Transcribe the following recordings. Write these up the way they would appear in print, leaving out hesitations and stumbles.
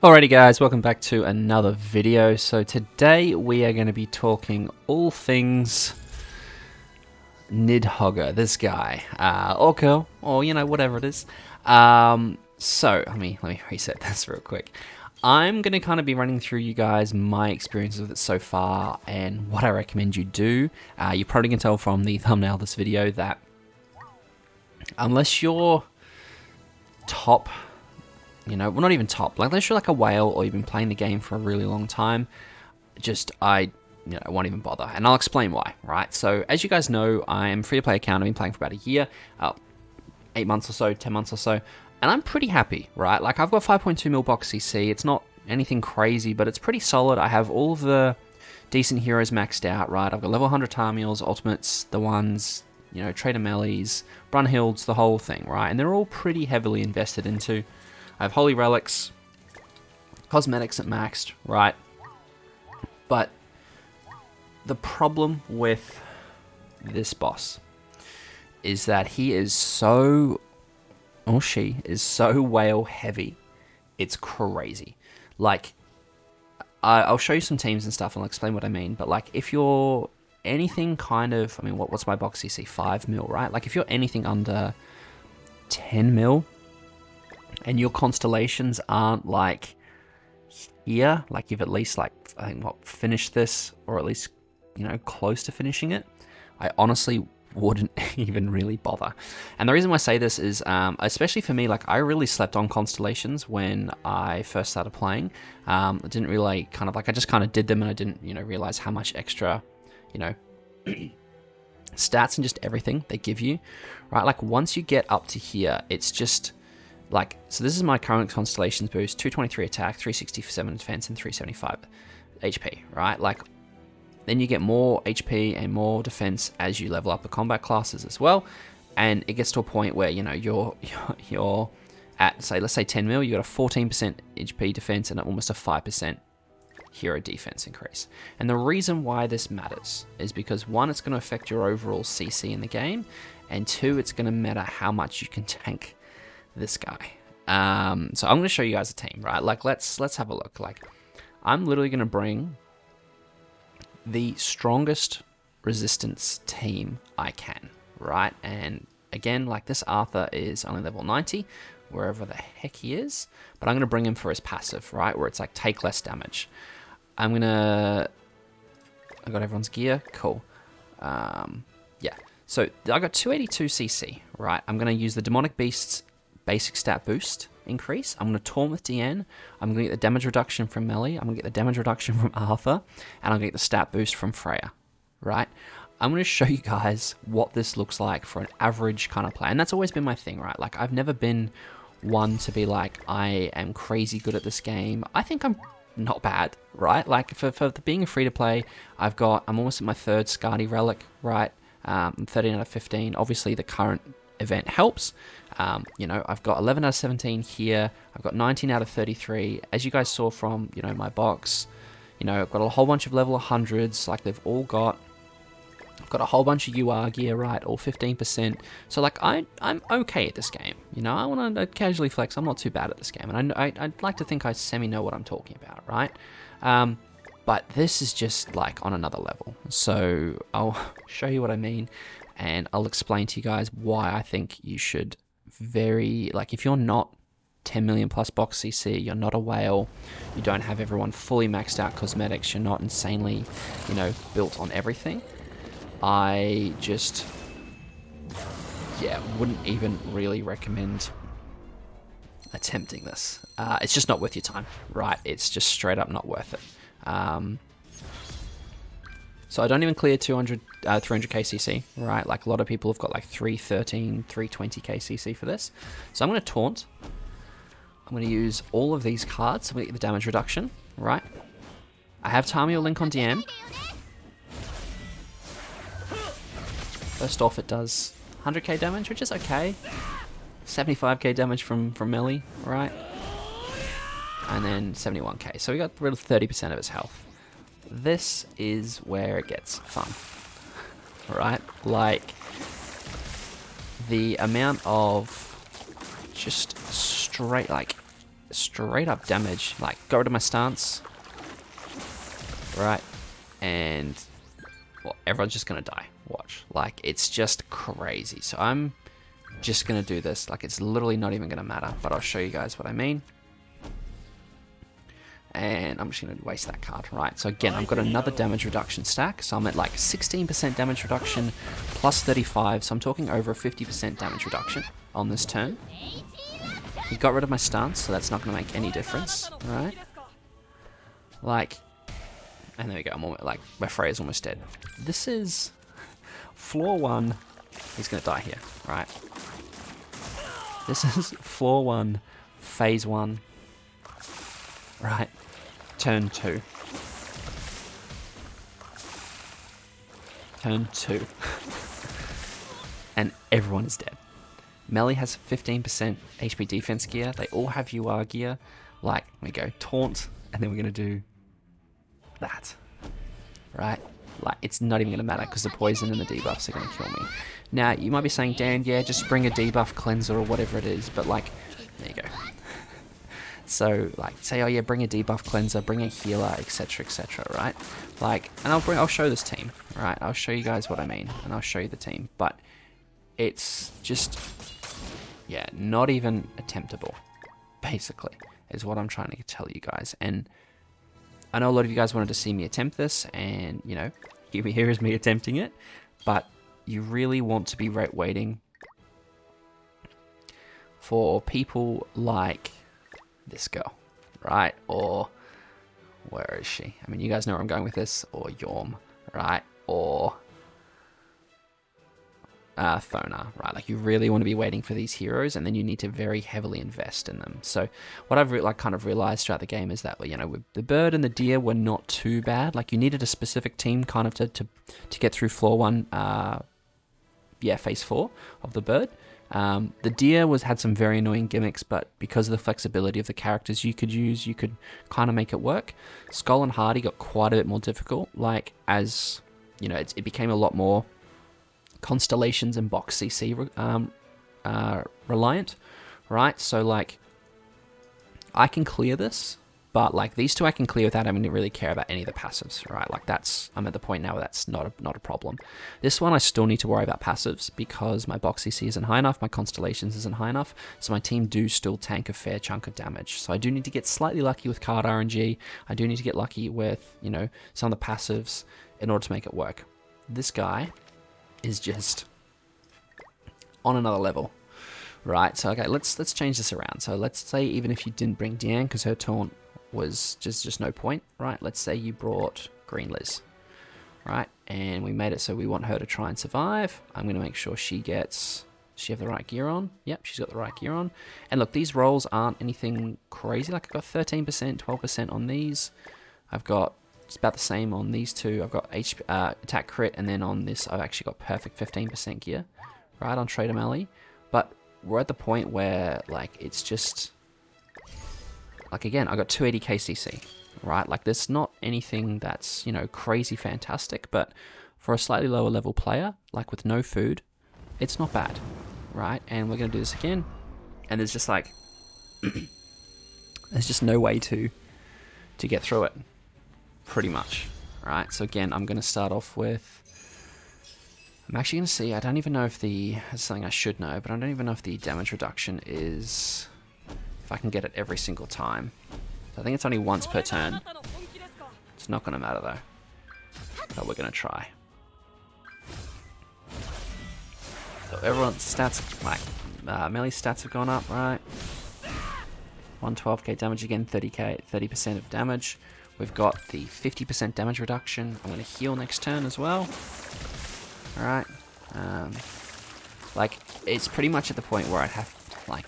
Alrighty guys, welcome back to another video. So today we are going to be talking all things Niddhogr, this guy, or girl, or whatever it is. So let me reset this real quick. I'm going to kind of be running through you guys my experiences with it so far and what I recommend you do. You probably can tell from the thumbnail of this video that unless you're top, well, not even top, like unless you're like a whale or you've been playing the game for a really long time, I won't even bother. And I'll explain why, right? So as you guys know, I am free-to-play account. I've been playing for about a year, 8 months or so, 10 months or so, and I'm pretty happy, right? Like I've got 5.2 mil box CC. It's not anything crazy, but it's pretty solid. I have all of the decent heroes maxed out, right? I've got level 100 Tarmiels, ultimates, the ones, Trader Melees, Brunhildes, the whole thing, right? And they're all pretty heavily invested into. I have Holy Relics, cosmetics at maxed, right? But the problem with this boss is that he is so, or she is so whale heavy. It's crazy. Like, I'll show you some teams and stuff and I'll explain what I mean. But like, if you're anything kind of, what's my box CC? 5 mil, right? Like if you're anything under 10 mil, and your constellations aren't like here, like you've at least finished this, or at least, close to finishing it, I honestly wouldn't even really bother. And the reason why I say this is, especially for me, like I really slept on constellations when I first started playing. I didn't really I just kind of did them and I didn't, realize how much extra, stats and just everything they give you, right? Like once you get up to here, it's just, so this is my current constellations boost, 223 attack, 367 defense, and 375 HP, right? Like, then you get more HP and more defense as you level up the combat classes as well, and it gets to a point where, you're at, let's say 10 mil, you got a 14% HP defense and almost a 5% hero defense increase. And the reason why this matters is because, one, it's going to affect your overall CC in the game, and two, it's going to matter how much you can tank this guy. So I'm going to show you guys a team, right? Like let's have a look. Like I'm literally going to bring the strongest resistance team I can, right? And again, like this Arthur is only level 90, wherever the heck he is, but I'm going to bring him for his passive, right? Where it's like take less damage. I got everyone's gear. Cool. Yeah. So I got 282 CC, right? I'm going to use the Demonic Beast's basic stat boost increase. I'm going to taunt with DN. I'm going to get the damage reduction from Melee. I'm going to get the damage reduction from Arthur. And I'm going to get the stat boost from Freya, right? I'm going to show you guys what this looks like for an average kind of play. And that's always been my thing, right? Like I've never been one to be like, I am crazy good at this game. I think I'm not bad, right? Like for being a free to play, I'm almost at my 3rd Skadi relic, right? I'm 13 out of 15. Obviously the current event helps. I've got 11 out of 17 here. I've got 19 out of 33. As you guys saw from, my box, I've got a whole bunch of level 100s. Like I've got a whole bunch of UR gear, right? All 15%. So like I'm okay at this game. I want to casually flex. I'm not too bad at this game. And I'd like to think I semi know what I'm talking about, right? But this is just like on another level. So I'll show you what I mean. And I'll explain to you guys why I think you should if you're not 10 million plus box CC, you're not a whale, you don't have everyone fully maxed out cosmetics, you're not insanely, built on everything, I just, wouldn't even really recommend attempting this. It's just not worth your time, right? It's just straight up not worth it. So I don't even clear 300k CC, right? Like a lot of people have got like 313, 320k CC for this. So I'm going to taunt. I'm going to use all of these cards. I'm going to get the damage reduction, right? I have Tarmiel Link on DM. First off, it does 100k damage, which is okay. 75k damage from Melee, right? And then 71k. So we got rid of 30% of his health. This is where it gets fun, right? Like the amount of just straight, like straight up damage. Like, go to my stance. Right. And, well, everyone's just going to die. Watch. Like, it's just crazy. So I'm just going to do this. Like, it's literally not even going to matter. But I'll show you guys what I mean. And I'm just going to waste that card. Right, so again, I've got another damage reduction stack. So I'm at like 16% damage reduction plus 35. So I'm talking over a 50% damage reduction on this turn. He got rid of my stance, so that's not going to make any difference. Right? Like, and there we go. I'm almost, like, my Freya's almost dead. This is floor 1. He's going to die here. Right? This is floor 1, phase 1. Right? Turn 2. Turn 2. And everyone is dead. Melee has 15% HP defense gear. They all have UR gear. Like, we go taunt, and then we're going to do that. Right? Like, it's not even going to matter because the poison and the debuffs are going to kill me. Now, you might be saying, Dan, yeah, just bring a debuff cleanser or whatever it is. But, like, there you go. So, like, say, oh yeah, bring a debuff cleanser, bring a healer, etc., right? Like, and I'll show this team, right? I'll show you guys what I mean, and I'll show you the team. But it's just, yeah, not even attemptable, basically, is what I'm trying to tell you guys. And I know a lot of you guys wanted to see me attempt this, and, you know, here is me attempting it. But you really want to be waiting for people like this girl, right? Or where is she? I mean, you guys know where I'm going with this. Or Yorm, right? Or Thona, right? Like, you really want to be waiting for these heroes, and then you need to very heavily invest in them. So what I've kind of realized throughout the game is that, you know, with the bird and the deer were not too bad. Like, you needed a specific team kind of to get through floor 1, phase 4 of the bird. The deer had some very annoying gimmicks, but because of the flexibility of the characters you could use, you could kind of make it work. Skull and Hardy got quite a bit more difficult, like, as, you know, it became a lot more constellations and box CC reliant, right? So, like, I can clear this, but, like, these two I can clear without having to really care about any of the passives, right? Like, I'm at the point now where that's not a problem. This one I still need to worry about passives because my box CC isn't high enough, my constellations isn't high enough, so my team do still tank a fair chunk of damage. So I do need to get slightly lucky with card RNG. I do need to get lucky with, you know, some of the passives in order to make it work. This guy is just on another level. Right, so okay, let's change this around. So let's say even if you didn't bring Diane because her taunt was just no point, right? Let's say you brought Green Liz, right? And we made it so we want her to try and survive. I'm going to make sure she have the right gear on. Yep, she's got the right gear on. And look, these rolls aren't anything crazy. Like, I've got 13%, 12% on these. I've got, it's about the same on these two. I've got attack crit, and then on this, I've actually got perfect 15% gear, right, on Trader Melee. But we're at the point where, like, it's just, like, again, I got 280k CC, right? Like, there's not anything that's, you know, crazy fantastic, but for a slightly lower level player, like, with no food, it's not bad, right? And we're going to do this again, and there's just, like, there's just no way to get through it, pretty much, right? So again, I'm going to start off with, I'm actually going to see, I don't even know if it's something I should know, but I don't even know if the damage reduction is, if I can get it every single time. So I think it's only once per turn. It's not going to matter though, but we're going to try. So everyone's stats, like, melee stats have gone up, right? 112k damage again, 30% of damage. We've got the 50% damage reduction. I'm going to heal next turn as well. Alright, like, it's pretty much at the point where I'd have, like,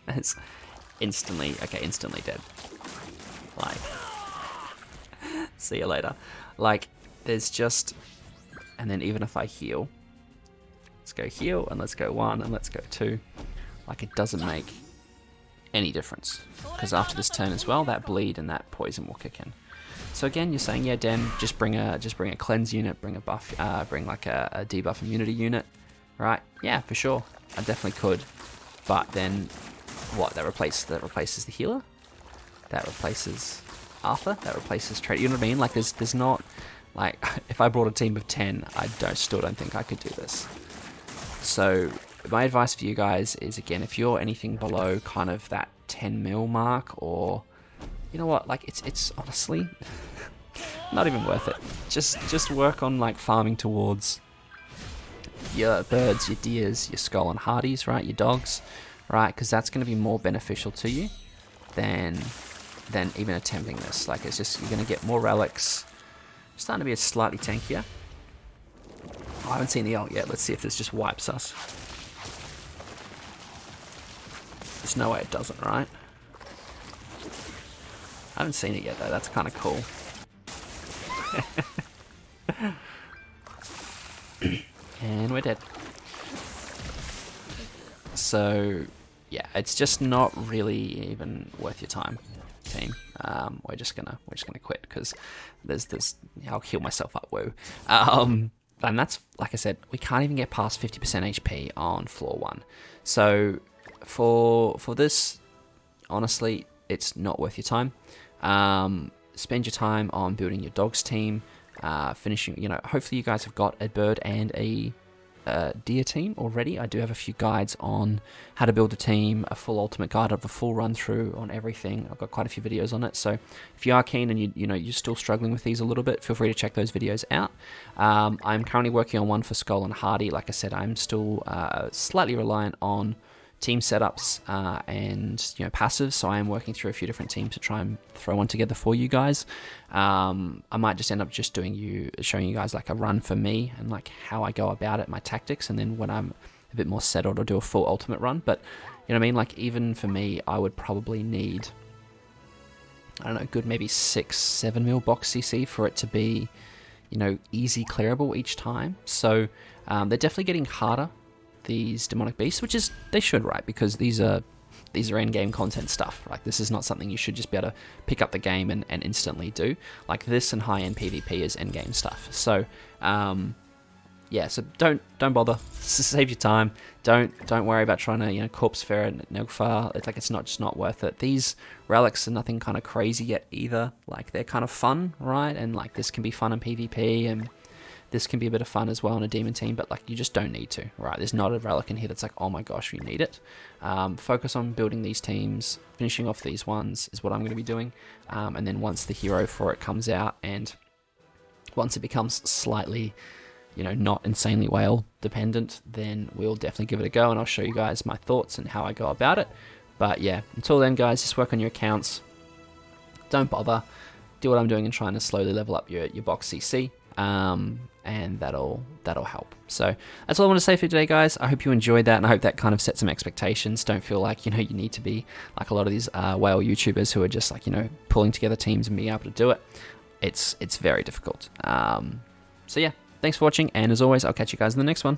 it's instantly dead. Like, see you later. Like, there's just, and then even if I heal, let's go heal, and let's go 1, and let's go 2, like, it doesn't make any difference. Because after this turn as well, that bleed and that poison will kick in. So again, you're saying, yeah, Dan, just bring a cleanse unit, bring a buff, bring like a debuff immunity unit, right? Yeah, for sure, I definitely could. But then, what? That replaces the healer? that replaces Arthur, that replaces Trade. You know what I mean? Like there's not, like, if I brought a team of 10, I still don't think I could do this. So my advice for you guys is, again, if you're anything below kind of that 10 mil mark, or you know what, like it's honestly not even worth it. Just work on like farming towards your birds, your deers, your skull and hardies, right? Your dogs, right? Because that's going to be more beneficial to you than even attempting this. Like, it's just, you're going to get more relics. Starting to be a slightly tankier. Oh, I haven't seen the ult yet. Let's see if this just wipes us. There's no way it doesn't, right? I haven't seen it yet though. That's kind of cool. And we're dead. So yeah, it's just not really even worth your time, team. We're just gonna quit, because there's I'll heal myself up. Woo. And that's, like I said, we can't even get past 50% HP on floor 1. So for this, honestly, it's not worth your time. Spend your time on building your dogs team, finishing, you know, hopefully you guys have got a bird and a deer team already. I do have a few guides on how to build a team, a full ultimate guide of a full run through on everything. I've got quite a few videos on it, so if you are keen and you're still struggling with these a little bit, feel free to check those videos out. I'm currently working on one for Skull and Hardy. Like I said, I'm still slightly reliant on team setups and passives, so I am working through a few different teams to try and throw one together for you guys. I might just end up just showing you guys like a run for me and like how I go about it, my tactics, and then when I'm a bit more settled, I'll do a full ultimate run. But you know what I mean, like even for me, I would probably need, I don't know, good maybe 6-7 mil box CC for it to be, easy clearable each time. So they're definitely getting harder, these demonic beasts, which is, they should, right? Because these are end-game content stuff. Like, this is not something you should just be able to pick up the game and instantly do. Like, this and high-end PvP is end-game stuff. So yeah, so don't bother. Save your time. Don't worry about trying to corpse ferret Niddhogr. It's like, it's just not worth it. These relics are nothing kind of crazy yet either. Like, they're kind of fun, right? And like, this can be fun in PvP, and this can be a bit of fun as well in a demon team, but like, you just don't need to, right? There's not a relic in here that's like, oh my gosh, you need it. Focus on building these teams, finishing off these ones is what I'm going to be doing. And then once the hero for it comes out, and once it becomes slightly, not insanely whale dependent, then we'll definitely give it a go, and I'll show you guys my thoughts and how I go about it. But yeah, until then, guys, just work on your accounts. Don't bother. Do what I'm doing and trying to slowly level up your box CC. And that'll help. So that's all I want to say for today, guys. I hope you enjoyed that, and I hope that kind of set some expectations. Don't feel like you need to be like a lot of these whale YouTubers who are just like pulling together teams and being able to do it. It's very difficult. So yeah, thanks for watching, and as always, I'll catch you guys in the next one.